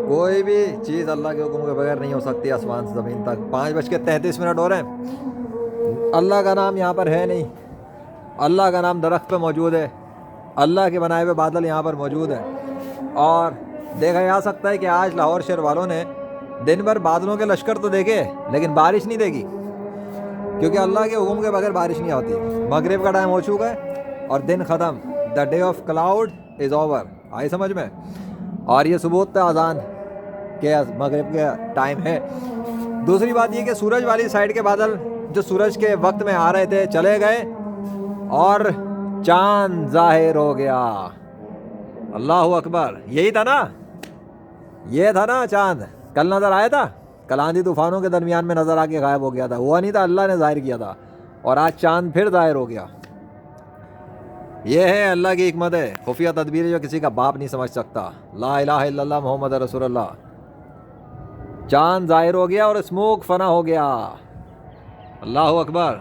کوئی بھی چیز اللہ کے حکم کے بغیر نہیں ہو سکتی آسمان سے زمین تک. 5:33 ہو رہے ہیں. اللہ کا نام یہاں پر ہے نہیں. اللہ کا نام درخت پہ موجود ہے. اللہ کے بنائے ہوئے بادل یہاں پر موجود ہیں. اور دیکھا جا سکتا ہے کہ آج لاہور شہر والوں نے دن بھر بادلوں کے لشکر تو دیکھے لیکن بارش نہیں دیکھی, کیونکہ اللہ کے حکم کے بغیر بارش نہیں ہوتی. مغرب کا ٹائم ہو چکا ہے اور دن ختم. The day of cloud is over. آئی سمجھ میں؟ اور یہ ثبوت اذان کہ مغرب کا ٹائم ہے. دوسری بات یہ کہ سورج والی سائڈ کے بادل جو سورج کے وقت میں آ رہے تھے چلے گئے اور چاند ظاہر ہو گیا. اللہ اکبر. یہی تھا نا, یہ تھا نا چاند. کل نظر آیا تھا, کل آندھی طوفانوں کے درمیان میں نظر آ کے غائب ہو گیا تھا. ہوا نہیں تھا, اللہ نے ظاہر کیا تھا. اور آج چاند پھر ظاہر ہو گیا. یہ ہے اللہ کی حکمت ہے, خفیہ تدبیر جو کسی کا باپ نہیں سمجھ سکتا. لا الہ الا اللہ محمد رسول اللہ. چاند ظاہر ہو گیا اور اسموک فنا ہو گیا. اللہ اکبر.